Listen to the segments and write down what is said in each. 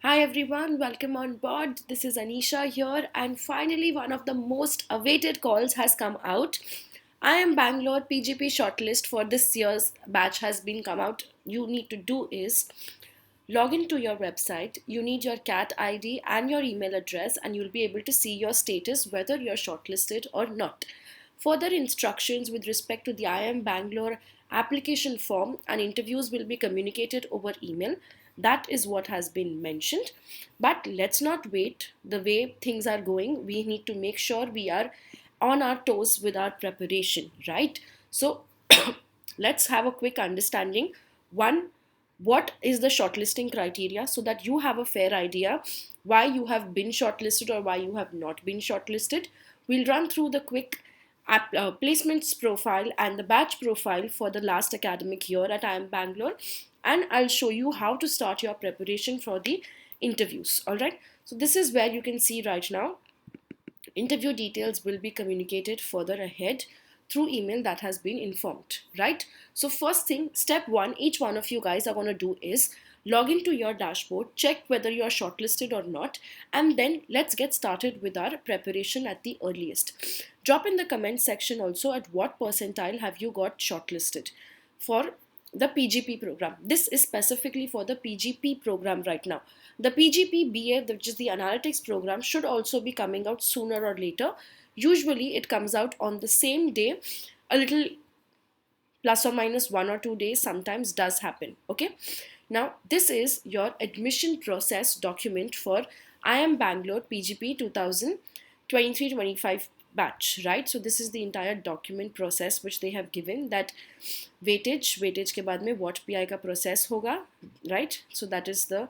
Hi everyone, welcome on board. This is Anisha here, and finally, one of the most awaited calls has come out. IIM Bangalore PGP shortlist for this year's batch has been come out. You need to do is log into your website. You need your CAT ID and your email address, and you'll be able to see your status whether you're shortlisted or not. Further instructions with respect to the IIM Bangalore application form and interviews will be communicated over email. That is what has been mentioned. But let's not wait. The way things are going, we need to make sure we are on our toes with our preparation, right? So let's have a quick understanding. One, what is the shortlisting criteria so that you have a fair idea why you have been shortlisted or why you have not been shortlisted. We'll run through the quick placements profile and the batch profile for the last academic year at IIM Bangalore, and I'll show you how to start your preparation for the interviews. All right, so this is where you can see right now. Interview details will be communicated further ahead through email that has been informed, right? So first thing, step one, each one of you guys are going to do is log into your dashboard, check whether you are shortlisted or not, and then let's get started with our preparation at the earliest. Drop in the comment section also at what percentile have you got shortlisted for the PGP program. This is specifically for the PGP program right now. The PGP BA, which is the analytics program, should also be coming out sooner or later. Usually it comes out on the same day, a little plus or minus 1 or 2 days sometimes does happen. Okay, now this is your admission process document for IIM Bangalore PGP 2023-25 batch, right? So this is the entire document process which they have given, that weightage के बाद में what PI का process होगा, right? So that is the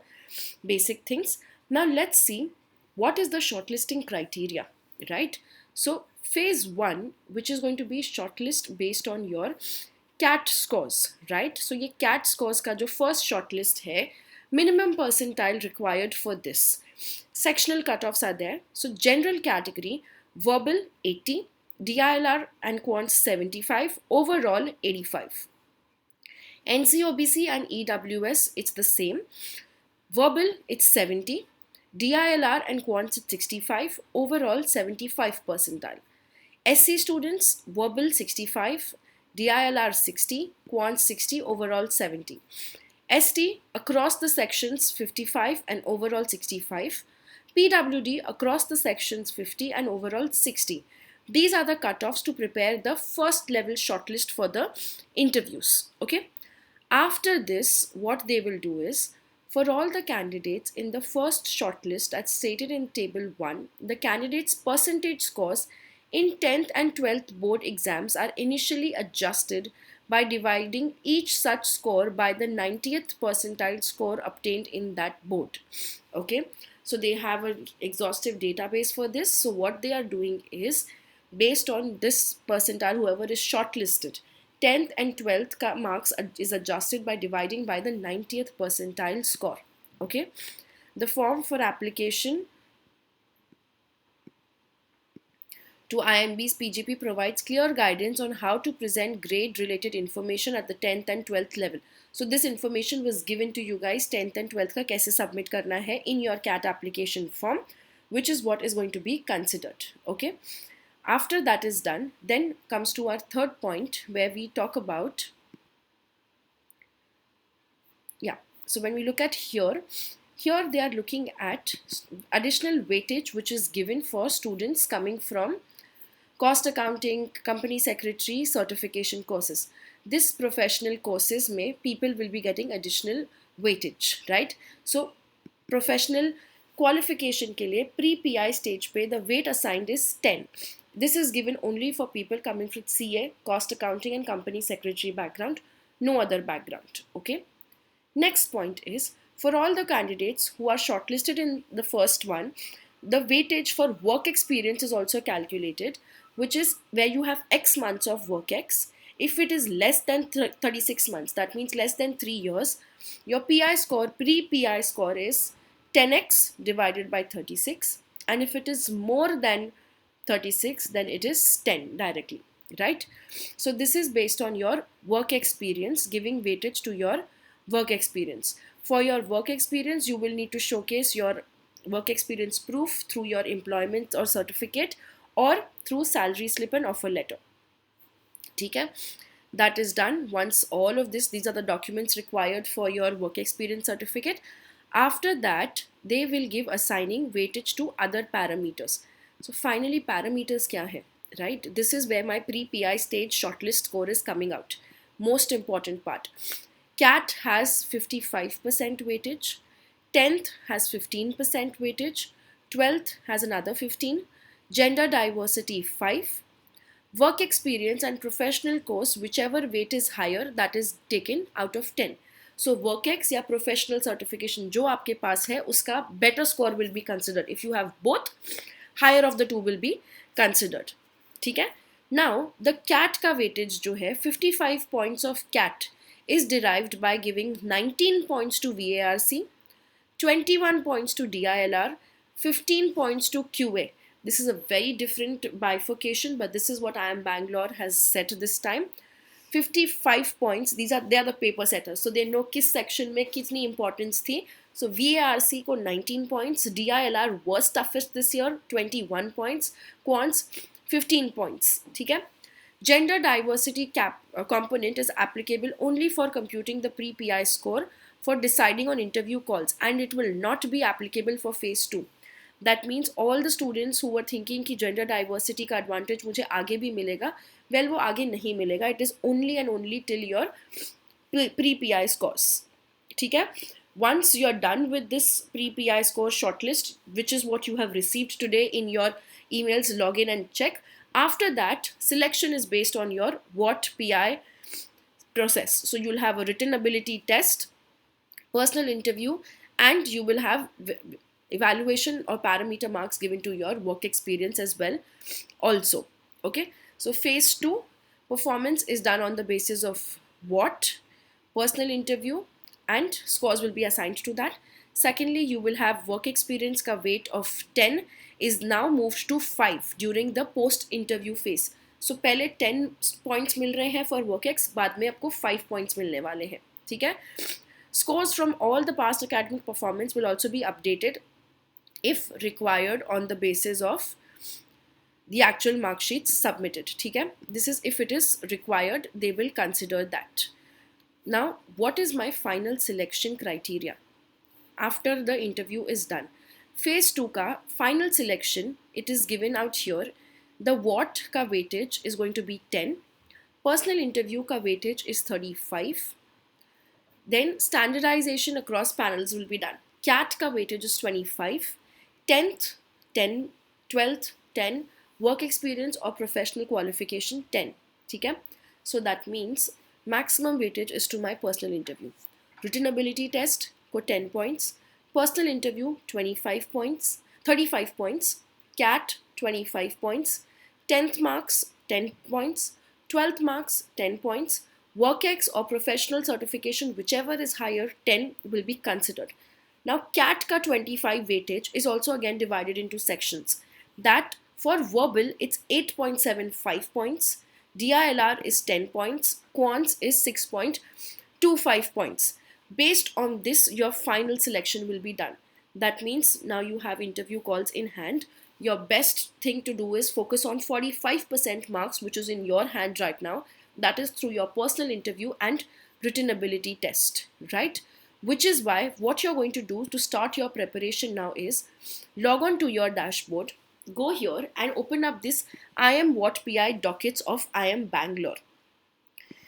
basic things. Now let's see what is the shortlisting criteria, right? So phase 1, which is going to be shortlist based on your CAT scores, right? So ये CAT scores का जो first shortlist है, minimum percentile required for this. Sectional cutoffs are there. So general category, verbal 80, DILR and quants 75, overall 85. NCOBC and EWS, it's the same. Verbal, it's 70. DILR and quants, it's 65. Overall, 75 percentile. SC students, verbal 65, DILR 60, quants 60, overall 70. ST, across the sections 55 and overall 65. PWD, across the sections 50 and overall 60. These are the cutoffs to prepare the first level shortlist for the interviews. Okay. After this, what they will do is, for all the candidates in the first shortlist as stated in table 1, the candidates' percentage scores in 10th and 12th board exams are initially adjusted by dividing each such score by the 90th percentile score obtained in that board. Okay, so they have an exhaustive database for this. So what they are doing is, based on this percentile, whoever is shortlisted, 10th and 12th marks is adjusted by dividing by the 90th percentile score. Okay, the form for application to IIMB's PGP provides clear guidance on how to present grade related information at the 10th and 12th level. So this information was given to you guys, 10th and 12th का कैसे submit करना है in your CAT application form, which is what is going to be considered. Okay. After that is done, then comes to our third point where we talk about, so when we look at here they are looking at additional weightage which is given for students coming from cost accounting, company secretary, certification courses. This professional courses may people will be getting additional weightage, right? So professional qualification के लिए pre-PI stage पे the weight assigned is 10. This is given only for people coming from CA, cost accounting and company secretary background, no other background. Okay. Next point is, for all the candidates who are shortlisted in the first one, the weightage for work experience is also calculated, which is where you have X months of work X. If it is less than 36 months, that means less than 3 years, your PI score, pre-PI score is 10x divided by 36. And if it is more than 36, then it is 10 directly, right? So this is based on your work experience, giving weightage to your work experience. For your work experience, you will need to showcase your work experience proof through your employment or certificate or through salary slip and offer letter. Okay, that is done. Once all of this, these are the documents required for your work experience certificate. After that, they will give assigning weightage to other parameters. So finally, parameters kya hai, right? This is where my pre-PI stage shortlist score is coming out. Most important part. CAT has 55% weightage, 10th has 15% weightage, 12th has another 15, gender diversity 5, work experience and professional course, whichever weight is higher, that is taken out of 10. So workex या professional certification जो आपके पास है उसका better score will be considered. If you have both, higher of the two will be considered. ठीक है? Now the CAT का weightage जो है 55 points of CAT is derived by giving 19 points to VARC, 21 points to DILR, 15 points to QA. This is a very different bifurcation, but this is what IIM Bangalore has set this time. 55 points, they are the paper setters. So they know किस section में कितनी importance थी. So VARC को 19 points, DILR was toughest this year, 21 points, Quants 15 points. ठीक है? Gender diversity component is applicable only for computing the pre-PI score for deciding on interview calls, and it will not be applicable for phase 2. That means all the students who were thinking कि gender diversity का advantage मुझे आगे भी मिलेगा, well वो आगे नहीं मिलेगा. It is only and only till your pre-PI scores. ठीक है? Once you are done with this pre-PI score shortlist, which is what you have received today in your emails, log in and check. After that, selection is based on your what PI process. So you'll have a written ability test, personal interview, and you will have evaluation or parameter marks given to your work experience as well also. Okay, so phase 2 performance is done on the basis of what, personal interview, and scores will be assigned to that. Secondly, you will have work experience ka weight of 10 is now moved to 5 during the post interview phase. So पहले 10 points मिल रहे हैं for workex, बाद में आपको 5 points मिलने वाले हैं. ठीक है? Scores from all the past academic performance will also be updated if required on the basis of the actual mark sheets submitted. ठीक है? This is if it is required, they will consider that. Now, what is my final selection criteria after the interview is done? Phase 2 ka final selection, it is given out here. The what ka weightage is going to be 10. Personal interview ka weightage is 35. Then standardization across panels will be done. CAT ka weightage is 25. 10th, 10. 12th, 10. Work experience or professional qualification, 10. Okay? So that means maximum weightage is to my personal interview. Written ability test ko 10 points. Personal interview 25 points, 35 points. CAT 25 points. 10th marks 10 points. 12th marks 10 points. Workex or professional certification, whichever is higher, 10 will be considered. Now CAT ka 25 weightage is also again divided into sections. That for verbal it's 8.75 points. DILR is 10 points. Quants is 6.25 points. Based on this, your final selection will be done. That means now you have interview calls in hand. Your best thing to do is focus on 45% marks, which is in your hand right now. That is through your personal interview and written ability test, right? Which is why what you're going to do to start your preparation now is log on to your dashboard, go here and open up this IIM What PI dockets of IIM Bangalore.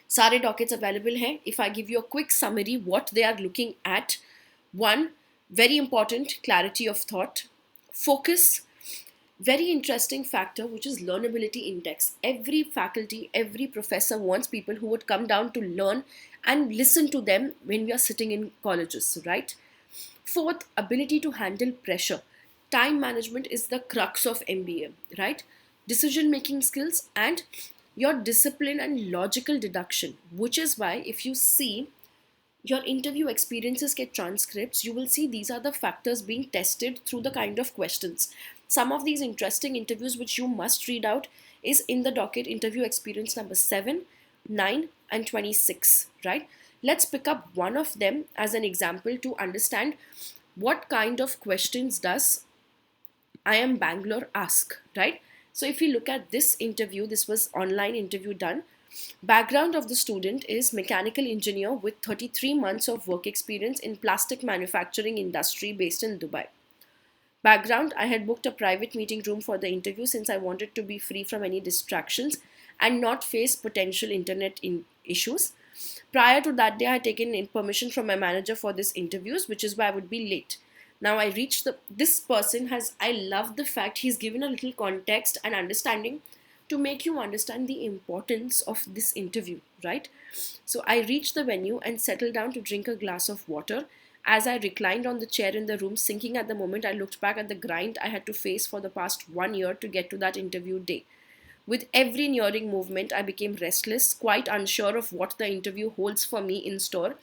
सारे dockets available हैं. If I give you a quick summary what they are looking at: 1, very important, clarity of thought. Focus, very interesting factor, which is learnability index. Every faculty, every professor wants people who would come down to learn and listen to them when we are sitting in colleges, right? 4th, ability to handle pressure. Time management is the crux of MBA, right? Decision making skills and your discipline and logical deduction, which is why if you see your interview experiences get transcripts, you will see these are the factors being tested through the kind of questions. Some of these interesting interviews which you must read out is in the docket interview experience number 7, 9 and 26, right? Let's pick up one of them as an example to understand what kind of questions does IIM Bangalore ask, right? So if you look at this interview, this was online interview done. Background of the student is mechanical engineer with 33 months of work experience in plastic manufacturing industry based in Dubai. Background, I had booked a private meeting room for the interview since I wanted to be free from any distractions and not face potential issues. Prior to that day, I had taken in permission from my manager for this interviews, which is why I would be late. Now I reached this person has, I love the fact he's given a little context and understanding to make you understand the importance of this interview, right? So I reached the venue and settled down to drink a glass of water. As I reclined on the chair in the room, sinking at the moment, I looked back at the grind I had to face for the past 1 year to get to that interview day. With every nearing movement, I became restless, quite unsure of what the interview holds for me in store.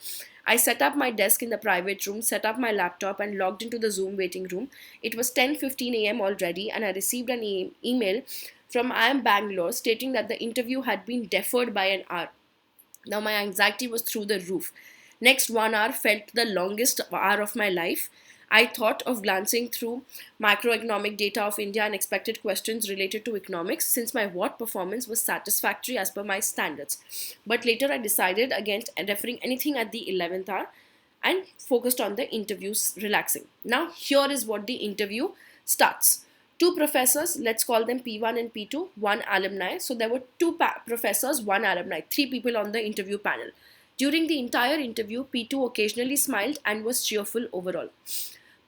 I set up my desk in the private room, set up my laptop, and logged into the Zoom waiting room. It was 10:15 a.m. already, and I received an email from IIM Bangalore stating that the interview had been deferred by an hour. Now my anxiety was through the roof. Next 1 hour felt the longest hour of my life. I thought of glancing through macroeconomic data of India and expected questions related to economics since my WOT performance was satisfactory as per my standards. But later I decided against referring anything at the 11th hour and focused on the interviews relaxing. Now here is what the interview starts. Two professors, let's call them P1 and P2, one alumni. So there were two professors, one alumni, three people on the interview panel. During the entire interview, P2 occasionally smiled and was cheerful overall.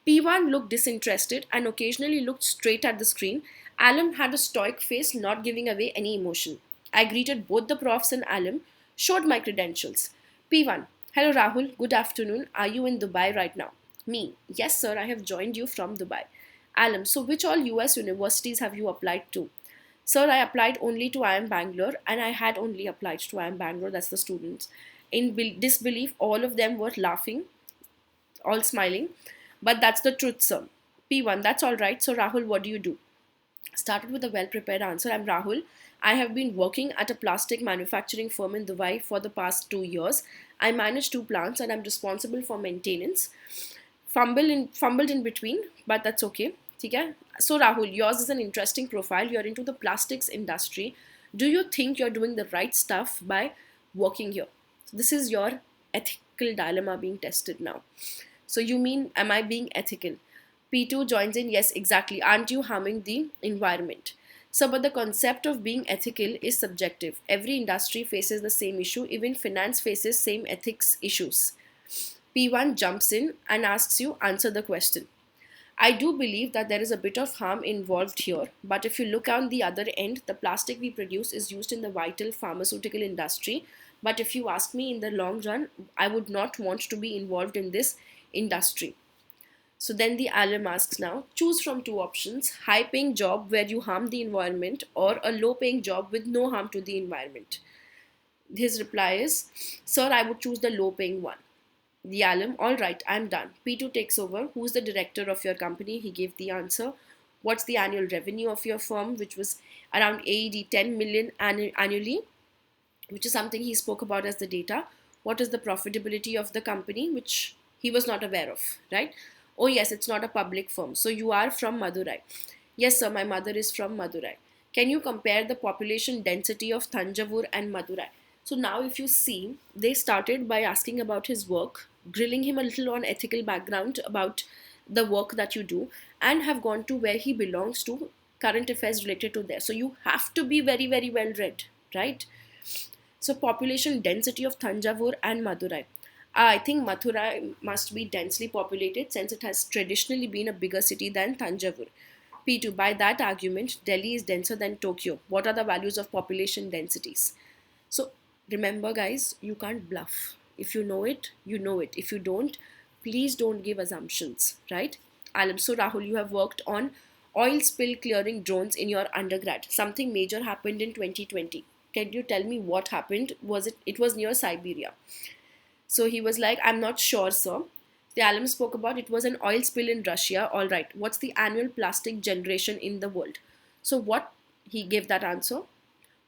P1 looked disinterested and occasionally looked straight at the screen. Alum had a stoic face, not giving away any emotion. I greeted both the profs and Alum, showed my credentials. P1, hello Rahul, good afternoon. Are you in Dubai right now? Me, yes sir, I have joined you from Dubai. Alum, so which all US universities have you applied to? Sir, I applied only to IIM Bangalore and I had only applied to IIM Bangalore, that's the students. In disbelief, all of them were laughing, all smiling. But that's the truth, sir. P1, that's all right. So, Rahul, what do you do? Started with a well prepared answer. I'm Rahul. I have been working at a plastic manufacturing firm in Dubai for the past 2 years. I manage two plants and I'm responsible for maintenance. Fumbled in between, but that's okay. Okay? So, Rahul, yours is an interesting profile. You're into the plastics industry. Do you think you're doing the right stuff by working here? So this is your ethical dilemma being tested now. So you mean, am I being ethical? P2 joins in, yes, exactly. Aren't you harming the environment? So, but the concept of being ethical is subjective. Every industry faces the same issue. Even finance faces same ethics issues. P1 jumps in and asks you, answer the question. I do believe that there is a bit of harm involved here, but if you look on the other end, the plastic we produce is used in the vital pharmaceutical industry. But if you ask me in the long run, I would not want to be involved in this industry. So then the alum asks now, choose from two options, high paying job where you harm the environment or a low paying job with no harm to the environment. His reply is, sir, I would choose the low paying one. The alum, all right, I'm done. P2 takes over. Who's the director of your company? He gave the answer. What's the annual revenue of your firm, which was around AED 10 million annually, which is something he spoke about as the data. What is the profitability of the company, which he was not aware of, right? Oh yes, it's not a public firm. So you are from Madurai. Yes sir, my mother is from Madurai. Can you compare the population density of Thanjavur and Madurai? So now if you see, they started by asking about his work, grilling him a little on ethical background about the work that you do, and have gone to where he belongs to, current affairs related to there. So you have to be very, very well read, right? So population density of Thanjavur and Madurai. I think Mathura must be densely populated since it has traditionally been a bigger city than Thanjavur. P2, by that argument, Delhi is denser than Tokyo. What are the values of population densities? So remember guys, you can't bluff. If you know it, you know it. If you don't, please don't give assumptions, right? Alam, so Rahul, you have worked on oil spill clearing drones in your undergrad. Something major happened in 2020. Can you tell me what happened? It was near Siberia. So he was like, I'm not sure, sir. The alum spoke about it was an oil spill in Russia. All right. What's the annual plastic generation in the world? So what he gave that answer?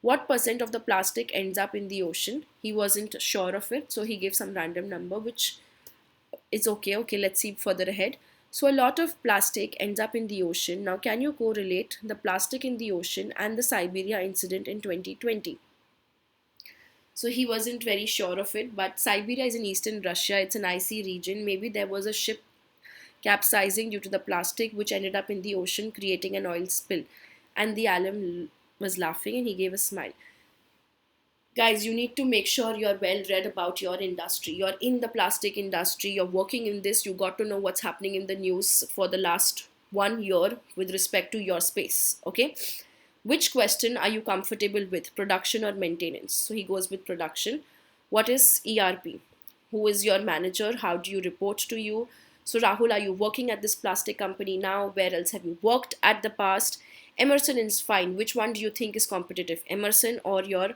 What percent of the plastic ends up in the ocean? He wasn't sure of it, so he gave some random number, which is okay. Okay, let's see further ahead. So a lot of plastic ends up in the ocean. Now, can you correlate the plastic in the ocean and the Siberia incident in 2020? So he wasn't very sure of it, but Siberia is in eastern Russia. It's an icy region. Maybe there was a ship capsizing due to the plastic, which ended up in the ocean, creating an oil spill. And the alum was laughing and he gave a smile. Guys, you need to make sure you're well read about your industry. You're in the plastic industry, you're working in this, you got to know what's happening in the news for the last 1 year with respect to your space. Okay, which question are you comfortable with, production or maintenance? So he goes with production. What is ERP? Who is your manager? How do you report to you? So Rahul, are you working at this plastic company now? Where else have you worked at the past? Emerson is fine. Which one do you think is competitive, Emerson or your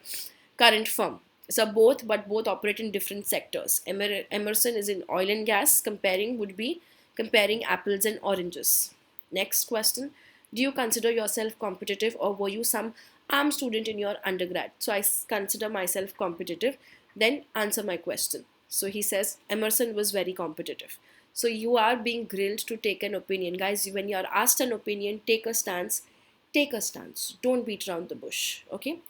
current firm? So both, but both operate in different sectors. Emerson is in oil and gas. Comparing would be comparing apples and oranges. Next question. Do you consider yourself competitive, or were you some arm student in your undergrad? So I consider myself competitive. Then answer my question. So he says Emerson was very competitive. So you are being grilled to take an opinion. Guys, when you are asked an opinion, take a stance. Take a stance. Don't beat around the bush. Okay.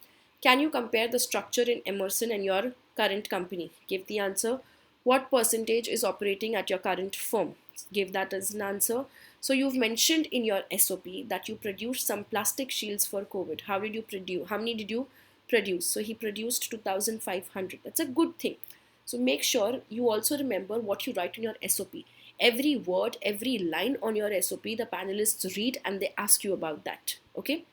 Can you compare the structure in Emerson and your current company? Give the answer. What percentage is operating at your current firm? Give that as an answer. So you've mentioned in your SOP that you produced some plastic shields for COVID. How did you produce? How many did you produce? So he produced 2,500. That's a good thing. So make sure you also remember what you write in your SOP. Every word, every line on your SOP, the panelists read and they ask you about that. Okay.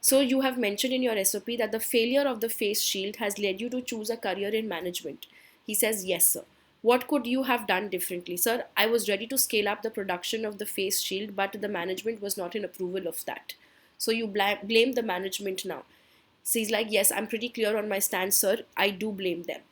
So you have mentioned in your SOP that the failure of the face shield has led you to choose a career in management. He says, yes, sir. What could you have done differently? Sir, I was ready to scale up the production of the face shield, but the management was not in approval of that. So you blame the management now. So he's like, yes, I'm pretty clear on my stance, sir. I do blame them.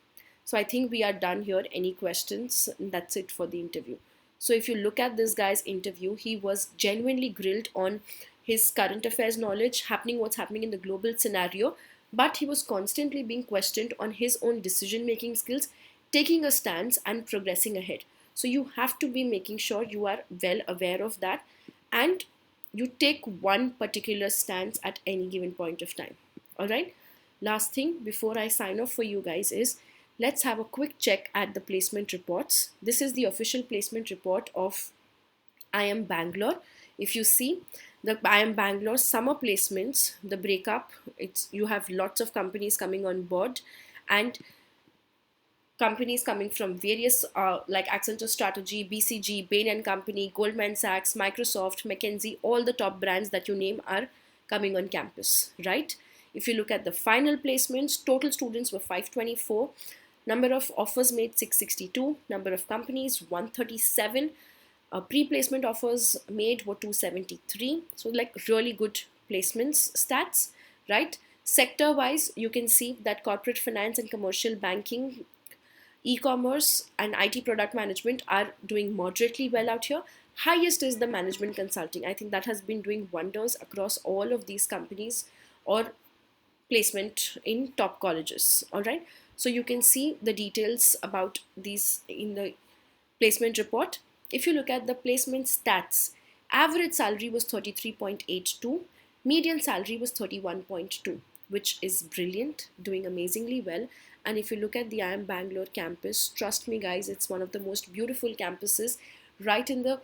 So I think we are done here. Any questions? That's it for the interview. So if you look at this guy's interview, he was genuinely grilled on his current affairs knowledge, what's happening in the global scenario, but he was constantly being questioned on his own decision making skills, taking a stance and progressing ahead. So you have to be making sure you are well aware of that and you take one particular stance at any given point of time. All right. Last thing before I sign off for you guys is let's have a quick check at the placement reports. This is the official placement report of IIM Bangalore. If you see the IIM Bangalore summer placements, the breakup, you have lots of companies coming on board and companies coming from various like Accenture Strategy, BCG, Bain & Company, Goldman Sachs, Microsoft, McKinsey, all the top brands that you name are coming on campus, right? If you look at the final placements, total students were 524, number of offers made 662, number of companies 137, pre-placement offers made were 273. So like really good placements stats, right? Sector wise, you can see that corporate finance and commercial banking, e-commerce and IT product management are doing moderately well out here. Highest is the management consulting. I think that has been doing wonders across all of these companies or placement in top colleges. All right. So you can see the details about these in the placement report. If you look at the placement stats, average salary was 33.82, median salary was 31.2, which is brilliant, doing amazingly well. And if you look at the IIM Bangalore campus, trust me guys, it's one of the most beautiful campuses right in the,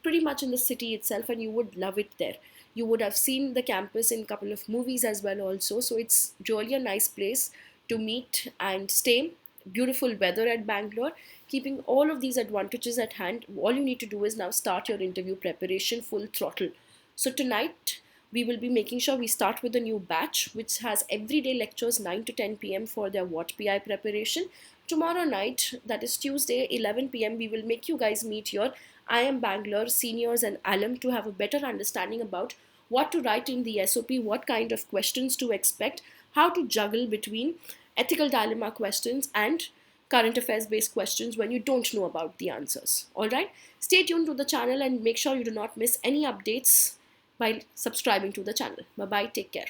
pretty much in the city itself, and you would love it there. You would have seen the campus in a couple of movies as well also. So it's really a nice place to meet and stay. Beautiful weather at Bangalore. Keeping all of these advantages at hand, all you need to do is now start your interview preparation full throttle. So tonight, we will be making sure we start with a new batch, which has everyday lectures 9 to 10 p.m. for their What PI preparation. Tomorrow night, that is Tuesday, 11 p.m., we will make you guys meet your IIM Bangalore seniors and alum to have a better understanding about what to write in the SOP, what kind of questions to expect, how to juggle between ethical dilemma questions and current affairs based questions when you don't know about the answers. All right, stay tuned to the channel and make sure you do not miss any updates by subscribing to the channel. Bye bye, take care.